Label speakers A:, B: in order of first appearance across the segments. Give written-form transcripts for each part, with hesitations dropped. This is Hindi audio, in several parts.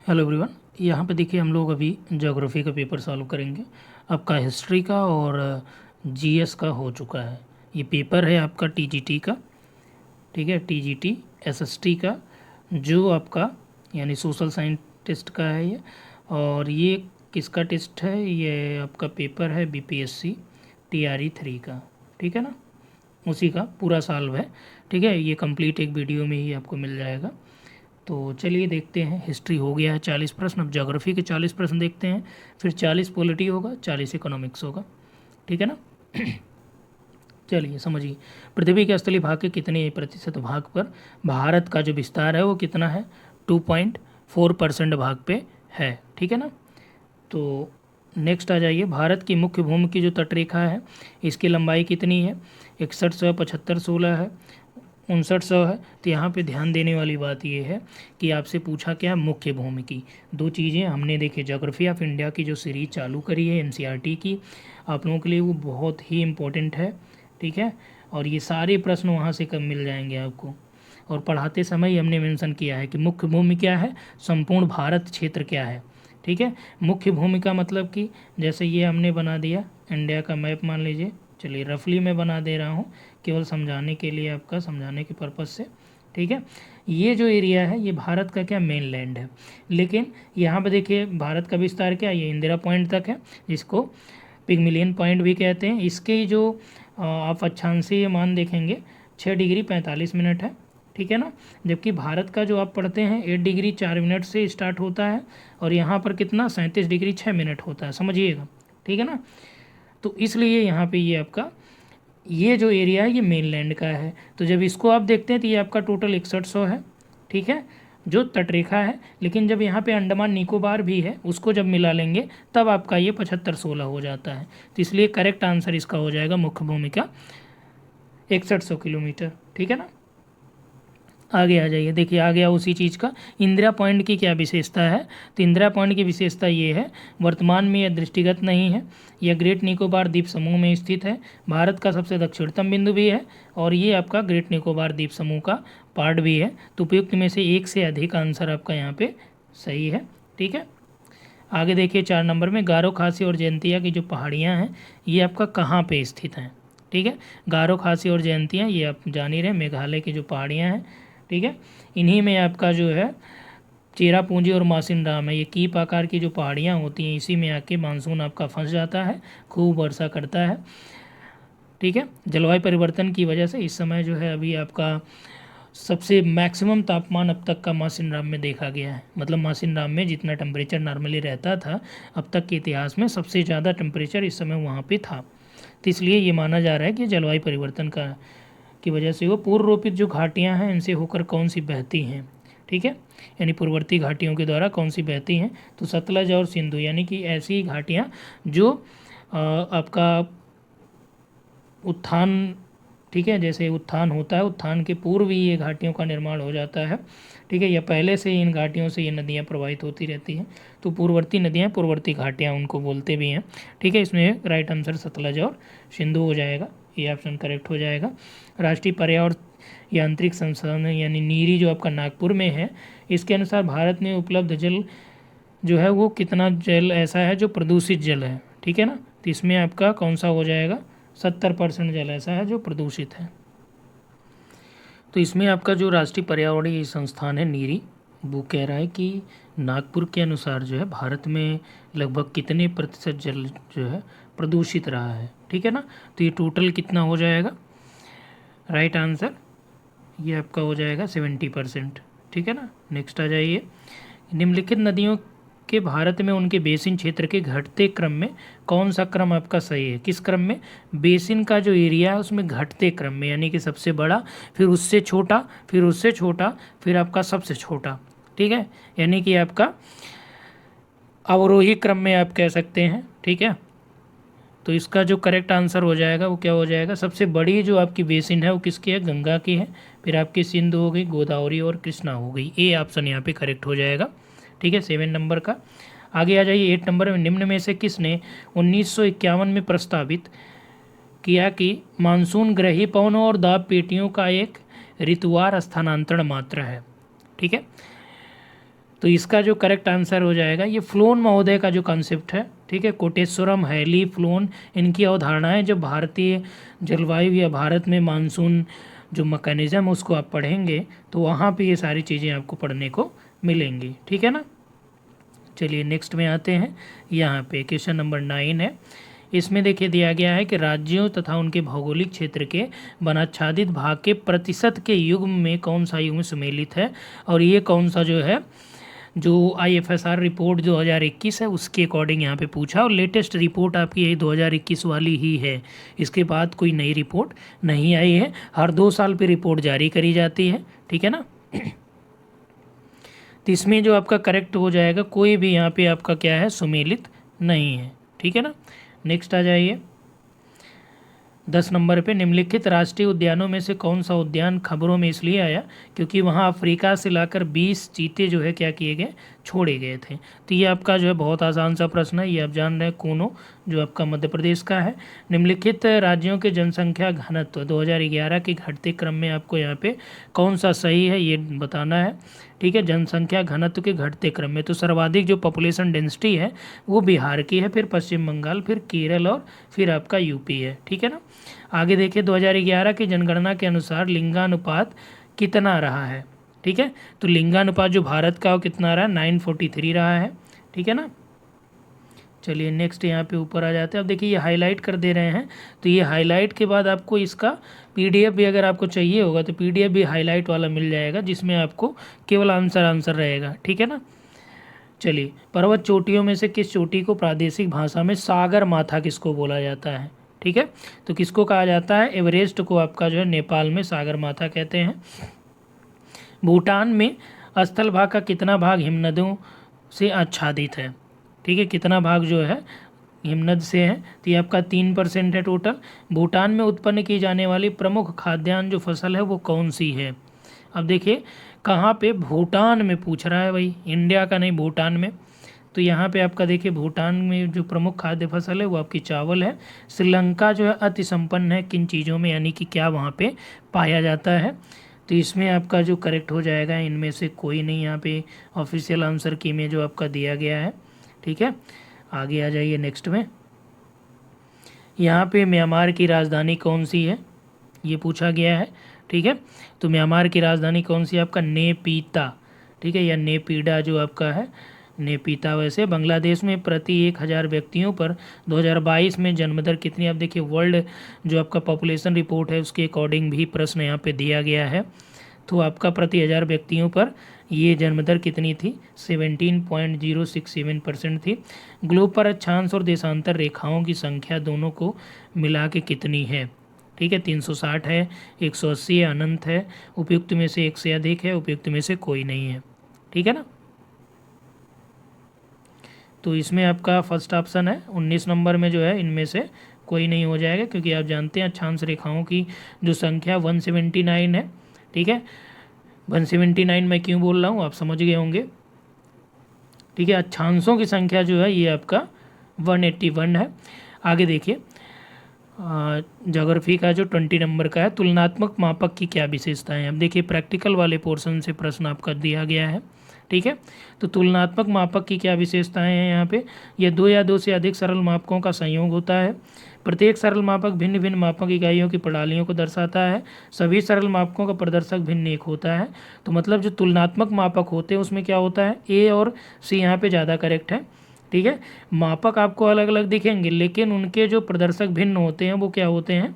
A: Hello everyone. यहाँ पे देखिए हम लोग अभी ज्योग्राफी का पेपर सॉल्व करेंगे। आपका हिस्ट्री का और जीएस का हो चुका है। ये पेपर है आपका टीजीटी का, ठीक है, टीजीटी एसएसटी का, जो आपका यानी सोशल साइंटिस्ट का है ये। और ये किसका टेस्ट है? ये आपका पेपर है बीपीएससी टीआरई 3 का, ठीक है ना, उसी का पूरा सॉल्व है। ठीक है, ये कंप्लीट एक वीडियो में ही आपको मिल जाएगा। तो चलिए देखते हैं। हिस्ट्री हो गया है 40 प्रश्न, अब ज्योग्राफी के 40 प्रश्न देखते हैं, फिर 40 पॉलिटी होगा, 40 इकोनॉमिक्स होगा, ठीक है ना। चलिए समझिए, पृथ्वी के स्थलीय भाग के कितने प्रतिशत भाग पर भारत का जो विस्तार है वो कितना है? 2.4% भाग पे है, ठीक है ना। तो नेक्स्ट आ जाइए, भारत की मुख्य भूमि की जो तटरेखा है इसकी लंबाई कितनी है? 6100, 75, 16 है, 5900 है। तो यहाँ पे ध्यान देने वाली बात ये है कि आपसे पूछा क्या? मुख्य भूमि की। दो चीज़ें हमने देखे, ज्योग्राफी ऑफ इंडिया की जो सीरीज चालू करी है एनसीईआरटी की, आप लोगों के लिए वो बहुत ही इम्पोर्टेंट है, ठीक है। और ये सारे प्रश्न वहाँ से कब मिल जाएंगे आपको। और पढ़ाते समय ही हमने मेंशन किया है कि मुख्य भूमि क्या है, संपूर्ण भारत क्षेत्र क्या है, ठीक है। मुख्य भूमि का मतलब कि जैसे ये हमने बना दिया इंडिया का मैप, मान लीजिए, चलिए रफली मैं बना दे रहा हूँ केवल समझाने के लिए, आपका समझाने के पर्पज़ से, ठीक है। ये जो एरिया है ये भारत का क्या, मेन लैंड है। लेकिन यहाँ पे देखिए भारत का विस्तार क्या, ये इंदिरा पॉइंट तक है, जिसको पिगमिलियन पॉइंट भी कहते हैं। इसके जो आप अक्षांशीय मान देखेंगे 6 डिग्री 45 मिनट है, ठीक है ना। जबकि भारत का जो आप पढ़ते हैं 8 डिग्री 4 मिनट से स्टार्ट होता है, और यहाँ पर कितना 37 डिग्री 6 मिनट होता है, समझिएगा, ठीक है ना। तो इसलिए यहाँ पे ये आपका ये जो एरिया है ये मेनलैंड का है। तो जब इसको आप देखते हैं तो ये आपका टोटल 6100 है, ठीक है, जो तटरेखा है। लेकिन जब यहाँ पे अंडमान निकोबार भी है उसको जब मिला लेंगे तब आपका ये 7516 हो जाता है। तो इसलिए करेक्ट आंसर इसका हो जाएगा मुख्य भूमि का 6100 किलोमीटर, ठीक है ना। आगे आ जाइए, देखिए आ गया उसी चीज़ का, इंदिरा पॉइंट की क्या विशेषता है? तो इंदिरा पॉइंट की विशेषता ये है, वर्तमान में यह दृष्टिगत नहीं है, यह ग्रेट निकोबार द्वीप समूह में स्थित है, भारत का सबसे दक्षिणतम बिंदु भी है, और ये आपका ग्रेट निकोबार द्वीप समूह का पार्ट भी है। तो उपयुक्त में से एक से अधिक आंसर आपका यहाँ पे सही है, ठीक है। आगे देखिए 4 नंबर में, गारो खासी और जयंतिया की जो पहाड़ियाँ हैं ये आपका कहाँ पे स्थित हैं? ठीक है, गारो खासी और जयंतिया ये आप जान ही रहे, मेघालय की जो पहाड़ियाँ हैं, ठीक है। इन्हीं में आपका जो है चेरापूंजी और मासिनराम है, ये कीप आकार की जो पहाड़ियाँ होती हैं इसी में आके मानसून आपका फंस जाता है, खूब वर्षा करता है, ठीक है। जलवायु परिवर्तन की वजह से इस समय जो है अभी आपका सबसे मैक्सिमम तापमान अब तक का मासिनराम में देखा गया है। मतलब मासिनराम में जितना टेम्परेचर नॉर्मली रहता था अब तक के इतिहास में सबसे ज़्यादा टेम्परेचर इस समय वहाँ पे था। तो इसलिए ये माना जा रहा है कि जलवायु परिवर्तन का की वजह से वो पूर्व रोपित जो घाटियाँ हैं इनसे होकर कौन सी बहती हैं, ठीक है, यानी पूर्ववर्ती घाटियों के द्वारा कौन सी बहती हैं? तो सतलज और सिंधु, यानी कि ऐसी घाटियाँ जो आपका उत्थान, ठीक है, जैसे उत्थान होता है उत्थान के पूर्व ही ये घाटियों का निर्माण हो जाता है, ठीक है, या पहले से ही इन घाटियों से ये नदियाँ प्रवाहित होती रहती हैं। तो पूर्ववर्ती नदियाँ, पूर्ववर्ती घाटियाँ उनको बोलते भी हैं, ठीक है। इसमें राइट आंसर सतलज और सिंधु हो जाएगा, ये ऑप्शन करेक्ट हो जाएगा। राष्ट्रीय पर्यावरण यांत्रिक संस्थान यानी नीरी जो आपका नागपुर में है, इसके अनुसार भारत में उपलब्ध जल जो है वो कितना जल ऐसा है जो प्रदूषित जल है, ठीक है ना। तो इसमें आपका कौन सा हो जाएगा? 70% जल ऐसा है जो प्रदूषित है। तो इसमें आपका जो राष्ट्रीय पर्यावरणीय संस्थान है नीरी, वो कह रहा है कि नागपुर के अनुसार जो है भारत में लगभग कितने प्रतिशत जल जो है प्रदूषित रहा है, ठीक है ना। तो ये टोटल कितना हो जाएगा? राइट आंसर ये आपका हो जाएगा 70%, ठीक है ना। नेक्स्ट आ जाइए, निम्नलिखित नदियों के भारत में उनके बेसिन क्षेत्र के घटते क्रम में कौन सा क्रम आपका सही है? किस क्रम में? बेसिन का जो एरिया है उसमें घटते क्रम में, यानी कि सबसे बड़ा, फिर उससे छोटा, फिर उससे छोटा, फिर आपका सबसे छोटा, ठीक है, यानी कि आपका अवरोही क्रम में आप कह सकते हैं, ठीक है। तो इसका जो करेक्ट आंसर हो जाएगा वो क्या हो जाएगा? सबसे बड़ी जो आपकी बेसिन है वो किसकी है? गंगा की है, फिर आपकी सिंधु हो गई, गोदावरी और कृष्णा हो गई। ए ऑप्शन यहाँ पे करेक्ट हो जाएगा, ठीक है, 7 नंबर का। आगे आ जाइए 8 नंबर में, निम्न में से किसने 1951 में प्रस्तावित किया कि मानसून ग्रही पवनों और दाब पेटियों का एक ऋतुवार स्थानांतरण मात्र है, ठीक है। तो इसका जो करेक्ट आंसर हो जाएगा ये फ्लोन महोदय का जो कॉन्सेप्ट है, ठीक है, कोटेश्वरम, हैली, फ्लोन, इनकी अवधारणाएं जब भारतीय जलवायु या भारत में मानसून जो मैकेनिज्म उसको आप पढ़ेंगे तो वहाँ पे ये सारी चीज़ें आपको पढ़ने को मिलेंगी, ठीक है ना। चलिए नेक्स्ट में आते हैं। यहाँ पे क्वेश्चन नंबर 9 है। इसमें देखिए दिया गया है कि राज्यों तथा उनके भौगोलिक क्षेत्र के वनाच्छादित भाग के प्रतिशत के युग्म में कौन सा युग्म सम्मिलित है, और ये कौन सा जो है जो IFSR रिपोर्ट 2021 है उसके अकॉर्डिंग यहाँ पे पूछा, और लेटेस्ट रिपोर्ट आपकी यही 2021 वाली ही है। इसके बाद कोई नई रिपोर्ट नहीं आई है, हर 2 साल पे रिपोर्ट जारी करी जाती है, ठीक है ना। तो इसमें जो आपका करेक्ट हो जाएगा, कोई भी यहाँ पे आपका क्या है, सुमेलित नहीं है, ठीक है ना। नेक्स्ट आ जाइए 10 नंबर पे। निम्नलिखित राष्ट्रीय उद्यानों में से कौन सा उद्यान खबरों में इसलिए आया क्योंकि वहाँ अफ्रीका से लाकर 20 चीते जो है क्या किए गए, छोड़े गए थे। तो ये आपका जो है बहुत आसान सा प्रश्न है, ये आप जान रहे हैं, कूनो जो आपका मध्य प्रदेश का है। निम्नलिखित राज्यों के जनसंख्या घनत्व 2011 के घटते क्रम में आपको यहाँ पे कौन सा सही है ये बताना है, ठीक है। जनसंख्या घनत्व के घटते क्रम में तो सर्वाधिक जो पॉपुलेशन डेंसिटी है वो बिहार की है, फिर पश्चिम बंगाल, फिर केरल और फिर आपका यूपी है, ठीक है ना। आगे देखिए 2011 की जनगणना के अनुसार लिंगानुपात कितना रहा है, ठीक है। तो लिंगानुपात जो भारत का वो कितना रहा है, 943 रहा है, ठीक है ना। चलिए नेक्स्ट यहाँ पे ऊपर आ जाते हैं। अब देखिए ये हाईलाइट कर दे रहे हैं, तो ये हाईलाइट के बाद आपको इसका PDF भी अगर आपको चाहिए होगा तो PDF भी हाईलाइट वाला मिल जाएगा, जिसमें आपको केवल आंसर रहेगा, ठीक है ना। चलिए पर्वत चोटियों में से किस चोटी को प्रादेशिक भाषा में सागर माथा किसको बोला जाता है, ठीक है। तो किसको कहा जाता है, एवरेस्ट को आपका जो है नेपाल में सागर माथा कहते हैं। भूटान में स्थल भाग का कितना भाग हिमनदों से आच्छादित है, ठीक है, कितना भाग जो है हिमनद से है, तो ये आपका 3% है टोटल। भूटान में उत्पन्न की जाने वाली प्रमुख खाद्यान्न जो फसल है वो कौन सी है। अब देखिए कहाँ पे, भूटान में पूछ रहा है भाई, इंडिया का नहीं, भूटान में। तो यहाँ पे आपका देखिए भूटान में जो प्रमुख खाद्य फसल है वो आपकी चावल है। श्रीलंका जो है अति संपन्न है किन चीज़ों में, यानी कि क्या वहाँ पे पाया जाता है। तो इसमें आपका जो करेक्ट हो जाएगा, इनमें से कोई नहीं यहाँ पे ऑफिशियल आंसर की में जो आपका दिया गया है, ठीक है। आगे आ जाइए नेक्स्ट में। यहाँ पे म्यांमार की राजधानी कौन सी है ये पूछा गया है, ठीक है। तो म्यांमार की राजधानी कौन सी है, आपका नेपीता, ठीक है, या नेपीडा जो आपका है, नेपीता। वैसे बांग्लादेश में प्रति 1000 व्यक्तियों पर 2022 में जन्मदर कितनी, आप देखिए वर्ल्ड जो आपका पॉपुलेशन रिपोर्ट है उसके अकॉर्डिंग भी प्रश्न यहाँ पे दिया गया है। तो आपका प्रति 1000 व्यक्तियों पर ये जन्मदर कितनी थी, 17.067% थी। ग्लोब पर अक्षांश और देशांतर रेखाओं की संख्या दोनों को मिला के कितनी है, ठीक है, 360 है, 180 है, अनंत है, उपयुक्त में से 1 से अधिक है, उपयुक्त में से कोई नहीं है, ठीक है ना। तो इसमें आपका फर्स्ट ऑप्शन है 19 नंबर में जो है इनमें से कोई नहीं हो जाएगा, क्योंकि आप जानते हैं अक्षांश रेखाओं की जो संख्या 179 है, ठीक है। 179 मैं क्यों बोल रहा हूँ आप समझ गए होंगे, ठीक है। अक्षांशों की संख्या जो है ये आपका 181 है। आगे देखिए ज्योग्राफी का जो 20 नंबर का है, तुलनात्मक मापक की क्या विशेषताएं हैं। अब देखिए प्रैक्टिकल वाले पोर्शन से प्रश्न आपका दिया गया है, ठीक है। तो तुलनात्मक मापक की क्या विशेषताएं हैं, यहाँ पे यह 2 या 2 से अधिक सरल मापकों का संयोग होता है। प्रत्येक सरल मापक भिन्न भिन्न मापक इकाइयों की प्रणालियों को दर्शाता है। सभी सरल मापकों का प्रदर्शक भिन्न एक होता है। तो मतलब जो तुलनात्मक मापक होते हैं उसमें क्या होता है, A और C यहाँ पे ज़्यादा करेक्ट है, ठीक है। मापक आपको अलग अलग दिखेंगे लेकिन उनके जो प्रदर्शक भिन्न होते हैं वो क्या होते हैं,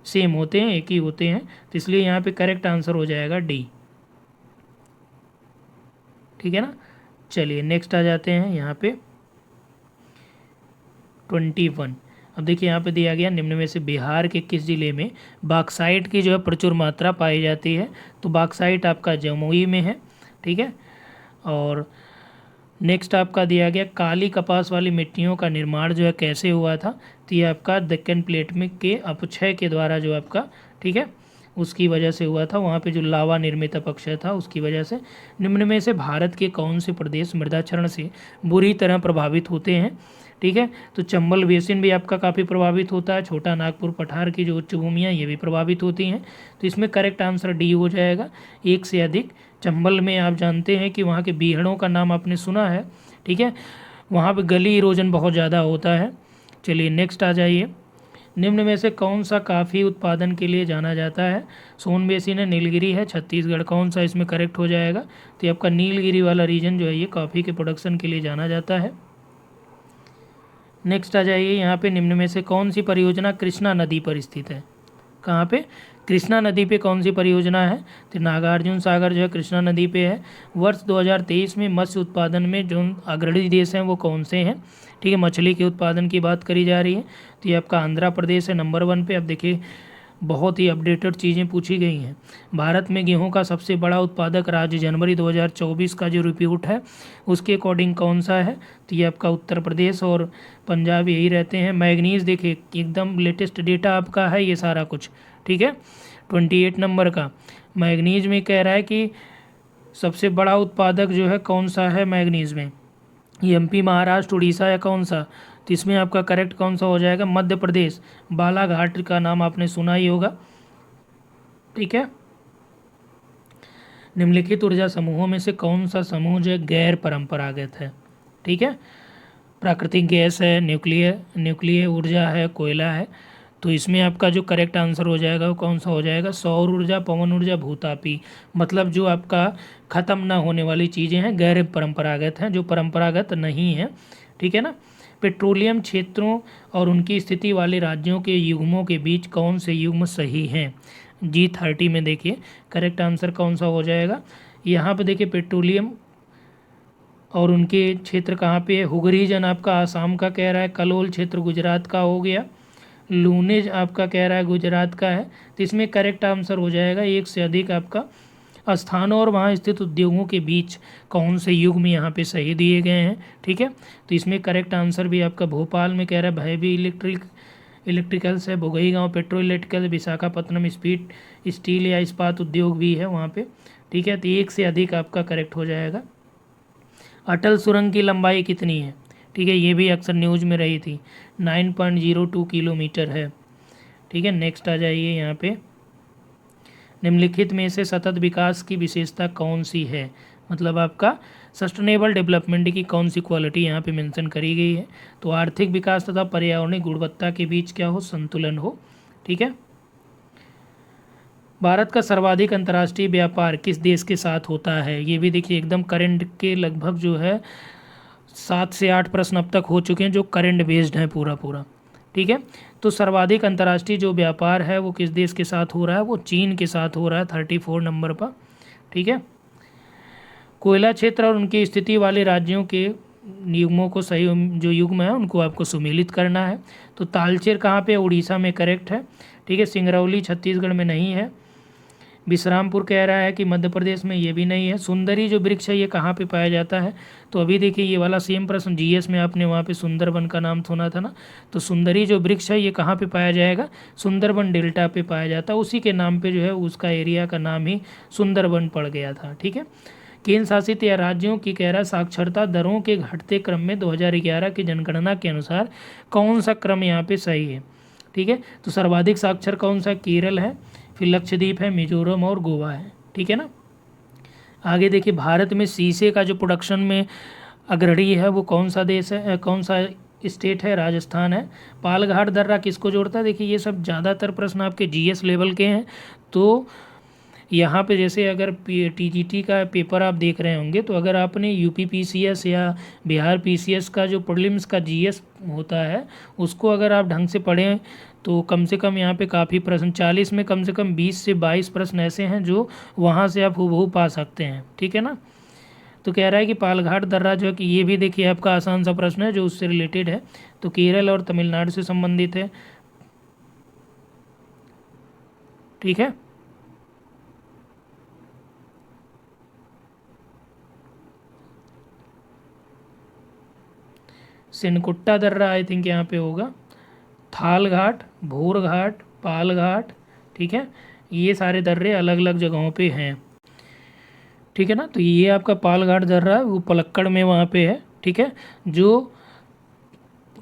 A: सेम होते हैं, एक ही होते हैं। तो इसलिए यहाँ पे करेक्ट आंसर हो जाएगा D, ठीक है ना। चलिए नेक्स्ट आ जाते हैं यहाँ पे 21। अब देखिए यहाँ पे दिया गया निम्न में से बिहार के किस जिले में बॉक्साइट की जो है प्रचुर मात्रा पाई जाती है। तो बॉक्साइट आपका जमुई में है, ठीक है। और नेक्स्ट आपका दिया गया काली कपास वाली मिट्टियों का निर्माण जो है कैसे हुआ था। तो ये आपका दक्कन प्लेट में के अपक्षय के द्वारा जो आपका, ठीक है, उसकी वजह से हुआ था। वहाँ पे जो लावा निर्मित अपक्षय था उसकी वजह से। निम्न में से भारत के कौन से प्रदेश मृदाक्षरण से बुरी तरह प्रभावित होते हैं, ठीक है। तो चंबल बेसिन भी आपका काफ़ी प्रभावित होता है। छोटा नागपुर पठार की जो उच्च भूमियाँ ये भी प्रभावित होती हैं। तो इसमें करेक्ट आंसर D हो जाएगा, 1 से अधिक चंबल में आप जानते हैं कि वहाँ के बीहड़ों का नाम आपने सुना है, ठीक है। वहाँ पे गली इरोजन बहुत ज़्यादा होता है। चलिए नेक्स्ट आ जाइए। निम्न में से कौन सा काफ़ी उत्पादन के लिए जाना जाता है? सोन बेसिन है, नीलगिरी है, छत्तीसगढ़, कौन सा इसमें करेक्ट हो जाएगा? तो ये आपका नीलगिरी वाला रीजन जो है ये कॉफ़ी के प्रोडक्शन के लिए जाना जाता है। नेक्स्ट आ जाइए। यहाँ पे निम्न में से कौन सी परियोजना कृष्णा नदी पर स्थित है? कहाँ पे? कृष्णा नदी पे कौन सी परियोजना है? तो नागार्जुन सागर जो है कृष्णा नदी पे है। वर्ष 2023 में मत्स्य उत्पादन में जो अग्रणी देश हैं वो कौन से हैं? ठीक है, मछली के उत्पादन की बात करी जा रही है, तो ये आपका आंध्र प्रदेश है नंबर 1 पे। अब देखिए बहुत ही अपडेटेड चीज़ें पूछी गई हैं। भारत में गेहूं का सबसे बड़ा उत्पादक राज्य जनवरी 2024 का जो रिपोर्ट है उसके अकॉर्डिंग कौन सा है? तो ये आपका उत्तर प्रदेश और पंजाब यही रहते हैं। मैग्नीज़ देखिए एकदम लेटेस्ट डेटा आपका है ये सारा कुछ, ठीक है। 28 नंबर का मैग्नीज़ में कह रहा है कि सबसे बड़ा उत्पादक जो है कौन सा है मैग्नीज़ में? एमपी, महाराष्ट्र, उड़ीसा या कौन सा? तो इसमें आपका करेक्ट कौन सा हो जाएगा? मध्य प्रदेश। बालाघाट का नाम आपने सुना ही होगा, ठीक है। निम्नलिखित ऊर्जा समूहों में से कौन सा समूह जो है गैर परंपरागत है? ठीक है, प्राकृतिक गैस है, न्यूक्लियर ऊर्जा है, कोयला है। तो इसमें आपका जो करेक्ट आंसर हो जाएगा वो कौन सा हो जाएगा? सौर ऊर्जा, पवन ऊर्जा, भूतापी। मतलब जो आपका ख़त्म ना होने वाली चीज़ें हैं गैर परंपरागत हैं, जो परंपरागत नहीं है, ठीक है ना। पेट्रोलियम क्षेत्रों और उनकी स्थिति वाले राज्यों के युग्मों के बीच कौन से युग्म सही हैं? G30 में देखिए करेक्ट आंसर कौन सा हो जाएगा? यहाँ पे देखिए पेट्रोलियम और उनके क्षेत्र कहाँ पे है? हुगरी रीजन आपका आसाम का कह रहा है, कलोल क्षेत्र गुजरात का हो गया, लूनेज आपका कह रहा है गुजरात का है। तो इसमें करेक्ट आंसर हो जाएगा एक से अधिक आपका स्थानों और वहाँ स्थित उद्योगों के बीच कौन से युग्म यहाँ पे सही दिए गए हैं, ठीक है। तो इसमें करेक्ट आंसर भी आपका भोपाल में कह रहा है भैबी इलेक्ट्रिकल्स है, भोगई गाँव पेट्रोल इलेक्ट्रिकल, विशाखापट्टनम स्टील या इस्पात उद्योग भी है वहाँ पे, ठीक है। तो एक से अधिक आपका करेक्ट हो जाएगा। अटल सुरंग की लंबाई कितनी है? ठीक है, ये भी अक्सर न्यूज़ में रही थी, 9.02 किलोमीटर है, ठीक है। नेक्स्ट आ जाइए। यहाँ पे निम्नलिखित में से सतत विकास की विशेषता कौन सी है? मतलब आपका सस्टेनेबल डेवलपमेंट की कौन सी क्वालिटी यहाँ पे मेंशन करी गई है? तो आर्थिक विकास तथा पर्यावरणीय गुणवत्ता के बीच क्या हो? संतुलन हो, ठीक है। भारत का सर्वाधिक अंतर्राष्ट्रीय व्यापार किस देश के साथ होता है? ये भी देखिए एकदम करंट के लगभग जो है 7 से 8 प्रश्न अब तक हो चुके हैं जो करंट बेस्ड हैं पूरा, ठीक है। तो सर्वाधिक अंतर्राष्ट्रीय जो व्यापार है वो किस देश के साथ हो रहा है? वो चीन के साथ हो रहा है 34 नंबर पर, ठीक है। कोयला क्षेत्र और उनकी स्थिति वाले राज्यों के युग्मों को सही जो युग्म है उनको आपको सुमेलित करना है। तो तालचेर कहाँ पे? उड़ीसा में करेक्ट है, ठीक है। सिंगरौली छत्तीसगढ़ में नहीं है। विश्रामपुर कह रहा है कि मध्य प्रदेश में, ये भी नहीं है। सुंदरी जो वृक्ष है ये कहाँ पे पाया जाता है? तो अभी देखिए ये वाला सेम प्रश्न जीएस में आपने वहाँ पे सुंदरबन का नाम सुना था ना। तो सुंदरी जो वृक्ष है ये कहाँ पे पाया जाएगा? सुंदरबन डेल्टा पे पाया जाता है, उसी के नाम पे जो है उसका एरिया का नाम ही सुंदरबन पड़ गया था, ठीक है। केंद्र शासित या राज्यों की कह रहा है साक्षरता दरों के घटते क्रम में 2011 की जनगणना के अनुसार कौन सा क्रम यहाँ पे सही है? ठीक है, तो सर्वाधिक साक्षर कौन सा? केरल है, फिर लक्षद्वीप है, मिजोरम और गोवा है, ठीक है ना। आगे देखिए भारत में शीशे का जो प्रोडक्शन में अग्रणी है वो कौन सा देश है, कौन सा स्टेट है? राजस्थान है। पालघाट दर्रा किसको जोड़ता है? देखिए ये सब ज़्यादातर प्रश्न आपके जीएस लेवल के हैं। तो यहाँ पे जैसे अगर टीजीटी का पेपर आप देख रहे होंगे तो अगर आपने यूपी पीसीएस या बिहार पीसीएस का जो प्रीलिम्स का जीएस होता है उसको अगर आप ढंग से पढ़ें तो कम से कम यहाँ पे काफ़ी प्रश्न 40 में कम से कम 20 से 22 प्रश्न ऐसे हैं जो वहाँ से आप हूबहू पा सकते हैं, ठीक है ना। तो कह रहा है कि पालघाट दर्रा जो है कि ये भी देखिए आपका आसान सा प्रश्न है जो उससे रिलेटेड है। तो केरल और तमिलनाडु से संबंधित है, ठीक है। सिनकुट्टा दर्रा आई थिंक यहाँ पे होगा। थाल घाट, भोर घाट, पाल घाट, ठीक है, ये सारे दर्रे अलग अलग जगहों पे हैं, ठीक है ना। तो ये आपका पाल घाट दर्रा वो पलक्कड़ में वहाँ पे है, ठीक है, जो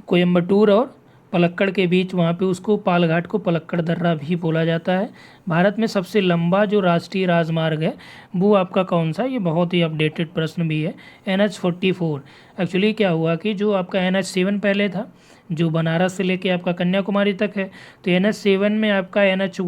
A: कोयम्बटूर और पलक्कड़ के बीच वहाँ पे उसको पालघाट को पलक्कड़ दर्रा भी बोला जाता है। भारत में सबसे लंबा जो राष्ट्रीय राजमार्ग है वो आपका कौन सा है? ये बहुत ही अपडेटेड प्रश्न भी है। NH44। एक्चुअली क्या हुआ कि जो आपका NH7 पहले था, जो बनारस से लेके आपका कन्याकुमारी तक है, तो NH7 में आपका NH1